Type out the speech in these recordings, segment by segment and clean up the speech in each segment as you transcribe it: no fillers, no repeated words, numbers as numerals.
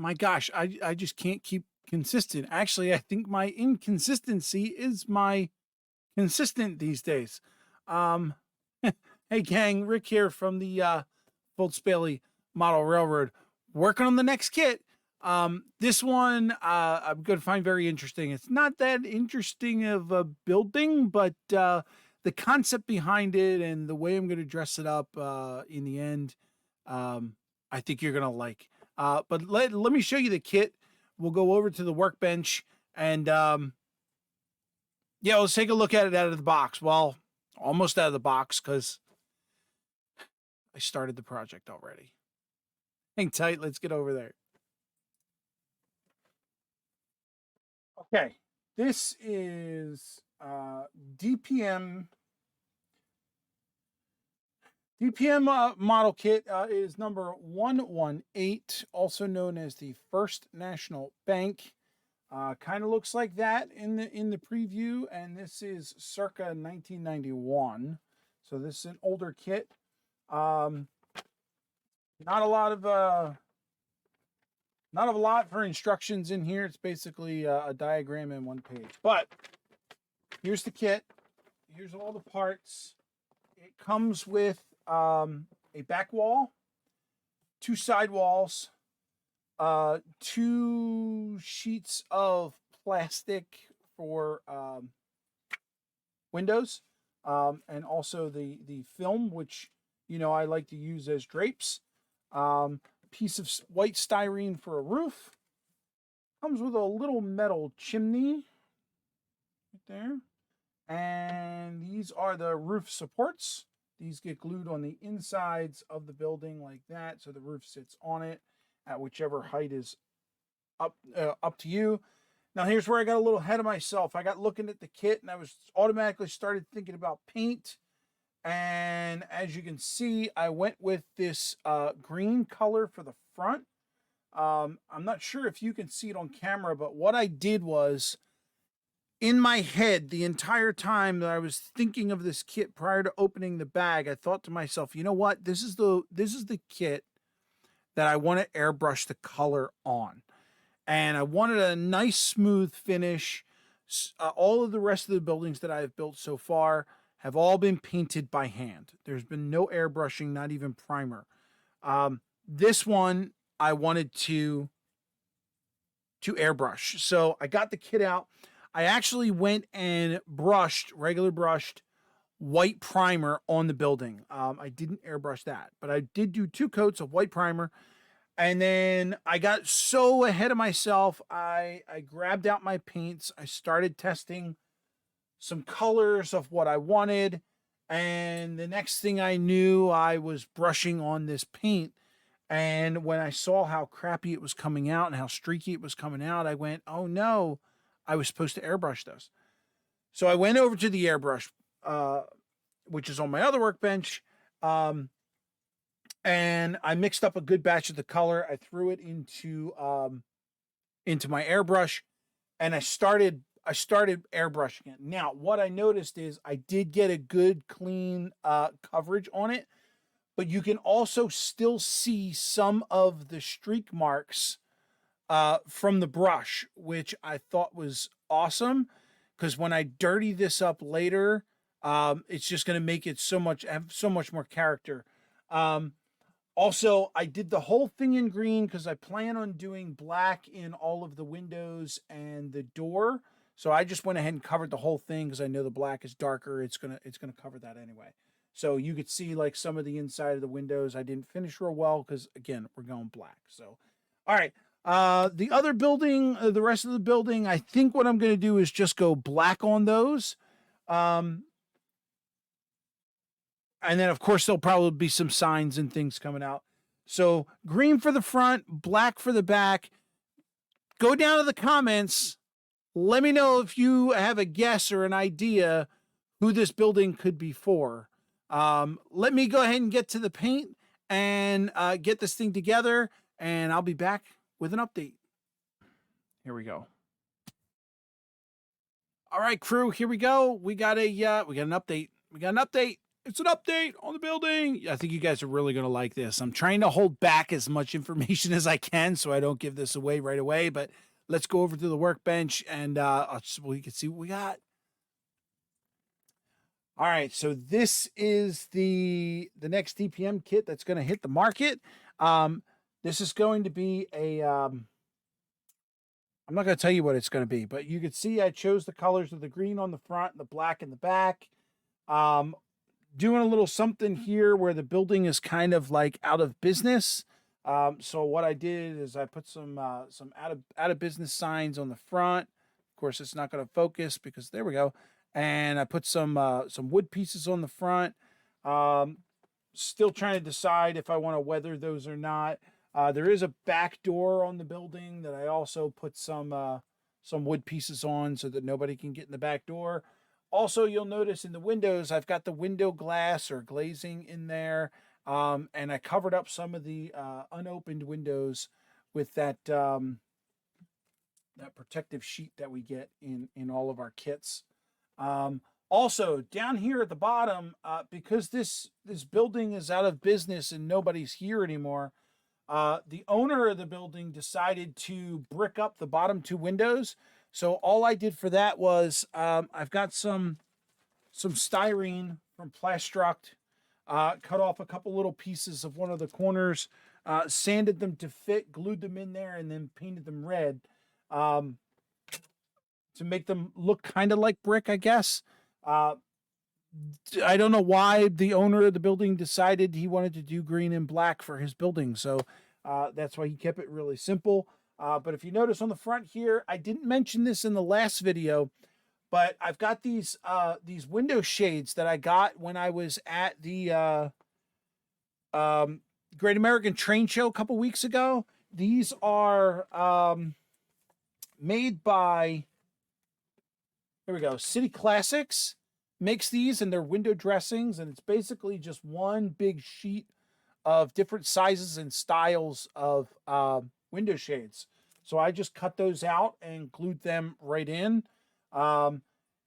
my gosh, I just can't keep consistent. Actually, I think my inconsistency is my consistent these days. Um, hey gang, Rick here from the Bolts Bailey Model Railroad, working on the next kit. This one I'm going to find very interesting. It's not that interesting of a building, but the concept behind it and the way I'm going to dress it up in the end, I think you're going to like. But let me show you the kit. We'll go over to the workbench and yeah, let's take a look at it out of the box. Well, almost out of the box because I started the project already. Hang tight. Let's get over there. Okay. This is DPM. DPM model kit is number 118, also known as the First National Bank. Kind of looks like that in the preview, and this is circa 1991. So this is an older kit. Not a lot for instructions in here. It's basically a diagram in one page. But here's the kit. Here's all the parts. It comes with a back wall, two side walls, 2 sheets of plastic for windows, and also the film, which I like to use as drapes. Piece of white styrene for a roof. Comes with a little metal chimney right there. And these are the roof supports. These get glued on the insides of the building like that, so the roof sits on it at whichever height is up to you. Now here's where I got a little ahead of myself. I got looking at the kit and I was automatically started thinking about paint. And as you can see, I went with this green color for the front. I'm not sure if you can see it on camera, but what I did was, in my head, the entire time that I was thinking of this kit prior to opening the bag, I thought to myself, you know what? This is the kit that I want to airbrush the color on. And I wanted a nice smooth finish. All of the rest of the buildings that I have built so far have all been painted by hand. There's been no airbrushing, not even primer. This one I wanted to airbrush. So I got the kit out. I actually went and regular brushed white primer on the building. I didn't airbrush that, but I did do 2 coats of white primer. And then I got so ahead of myself, I grabbed out my paints. I started testing some colors of what I wanted. And the next thing I knew, I was brushing on this paint. And when I saw how crappy it was coming out and how streaky it was coming out, I went, oh no, I was supposed to airbrush this. So I went over to the airbrush, which is on my other workbench. And I mixed up a good batch of the color. I threw it into my airbrush, and I started airbrushing it. Now, what I noticed is I did get a good clean coverage on it, but you can also still see some of the streak marks from the brush, which I thought was awesome, because when I dirty this up later, it's just going to make it have so much more character. Also, I did the whole thing in green because I plan on doing black in all of the windows and the door. So I just went ahead and covered the whole thing because I know the black is darker. It's gonna cover that anyway. So you could see like some of the inside of the windows. I didn't finish real well because again, we're going black. So, all right. The other building, the rest of the building, I think what I'm going to do is just go black on those. And then, of course, there'll probably be some signs and things coming out. So green for the front, black for the back. Go down to the comments. Let me know if you have a guess or an idea who this building could be for. Let me go ahead and get to the paint and get this thing together, and I'll be back with an update. Here we go. All right, crew, here we go. We got an update. It's an update on the building. I think you guys are really going to like this. I'm trying to hold back as much information as I can so I don't give this away right away, but let's go over to the workbench and we can see what we got. All right, so this is the next DPM kit that's going to hit the market. This is going to be a I'm not going to tell you what it's going to be, but you can see I chose the colors of the green on the front and the black in the back. Doing a little something here where the building is kind of like out of business. So what I did is I put some out of business signs on the front. Of course, it's not going to focus because there we go. And I put some wood pieces on the front. Still trying to decide if I want to weather those or not. There is a back door on the building that I also put some wood pieces on so that nobody can get in the back door. Also, you'll notice in the windows, I've got the window glass or glazing in there. And I covered up some of the unopened windows with that that protective sheet that we get in all of our kits. Also, down here at the bottom, because this building is out of business and nobody's here anymore, the owner of the building decided to brick up the bottom two windows. So all I did for that was I've got some styrene from Plastruct, cut off a couple little pieces of one of the corners, sanded them to fit, glued them in there, and then painted them red to make them look kind of like brick, I guess. I don't know why the owner of the building decided he wanted to do green and black for his building. So that's why he kept it really simple. But if you notice on the front here, I didn't mention this in the last video, but I've got these window shades that I got when I was at the Great American Train Show a couple weeks ago. These are made by, here we go, City Classics makes these, and they're window dressings, and it's basically just one big sheet of different sizes and styles of window shades. So I just cut those out and glued them right in.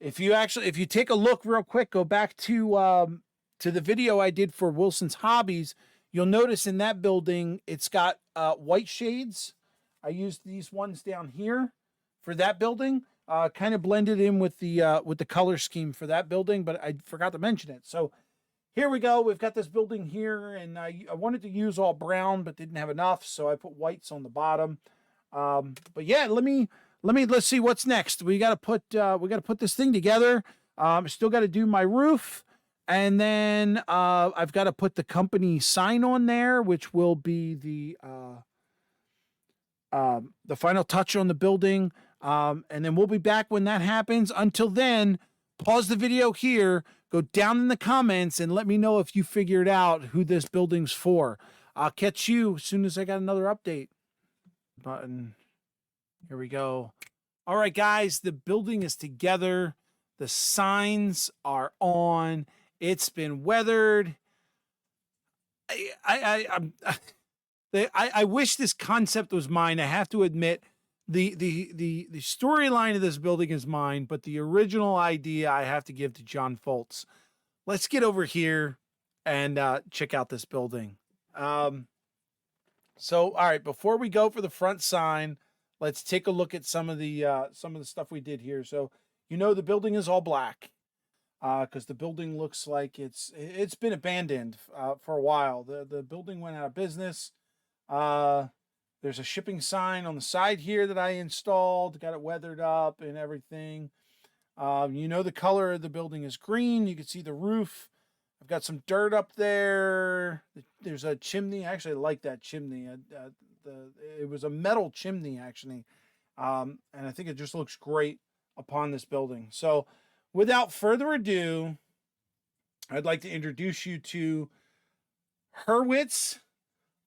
If you take a look real quick, go back to the video I did for Wilson's Hobbies, you'll notice in that building, it's got white shades. I used these ones down here for that building. Kind of blended in with the color scheme for that building, but I forgot to mention it. So here we go. We've got this building here, and I wanted to use all brown, but didn't have enough, so I put whites on the bottom. But yeah, let's see what's next. We got to put this thing together. Still got to do my roof, and then I've got to put the company sign on there, which will be the final touch on the building. And then we'll be back when that happens. Until then, pause the video here, go down in the comments, and let me know if you figured out who this building's for. I'll catch you as soon as I got another update. Button. Here we go. All right, guys, the building is together. The signs are on. It's been weathered. I wish this concept was mine. I have to admit, the storyline of this building is mine, but the original idea I have to give to John Foltz. Let's get over here and check out this building. So, all right, before we go for the front sign, let's take a look at some of the stuff we did here. So, the building is all black because the building looks like it's been abandoned for a while. The building went out of business. There's a shipping sign on the side here that I installed, got it weathered up and everything. The color of the building is green. You can see the roof. I've got some dirt up there. There's a chimney. I actually like that chimney. It was a metal chimney, actually. And I think it just looks great upon this building. So without further ado, I'd like to introduce you to Hurwitz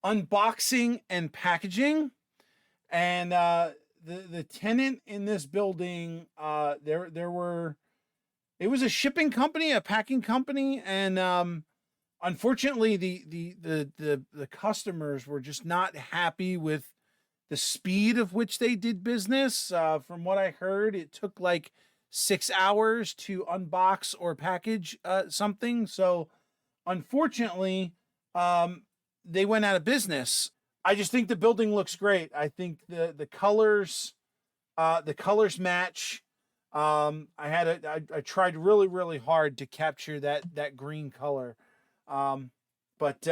Unboxing and Packaging. And the tenant in this building, it was a shipping company, a packing company, and unfortunately the customers were just not happy with the speed of which they did business. From what I heard, it took like 6 hours to unbox or package something. So unfortunately, they went out of business. I just think the building looks great. I think the colors match. I tried really hard to capture that green color. But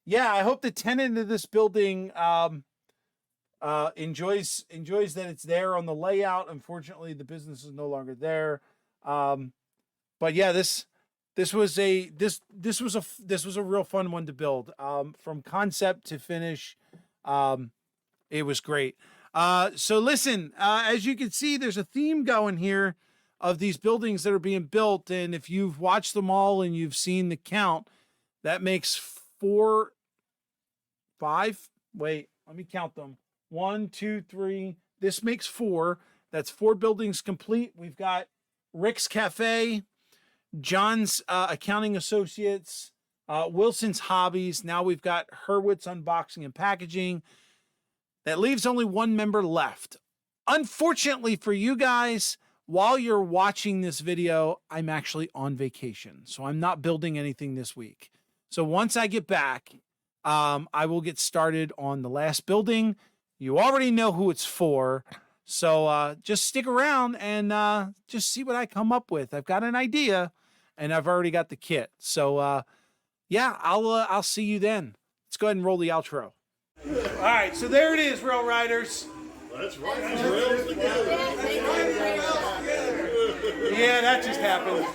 yeah, I hope the tenant of this building enjoys that it's there on the layout. Unfortunately, the business is no longer there. But yeah, this was a real fun one to build. From concept to finish, it was great. So listen, as you can see, there's a theme going here of these buildings that are being built, and if you've watched them all and you've seen the count, that makes 4, 5. Wait, let me count them. 1, 2, 3. This makes 4. That's 4 buildings complete. We've got Rick's Cafe, John's Accounting Associates, Wilson's Hobbies. Now we've got Hurwitz Unboxing and Packaging. That leaves only one member left. Unfortunately for you guys, while you're watching this video, I'm actually on vacation. So I'm not building anything this week. So once I get back, I will get started on the last building. You already know who it's for. So just stick around and just see what I come up with. I've got an idea and I've already got the kit. So yeah, I'll see you then. Let's go ahead and roll the outro. All right, so there it is, Rail Riders. That's right. Rails together. Yeah, that just happened.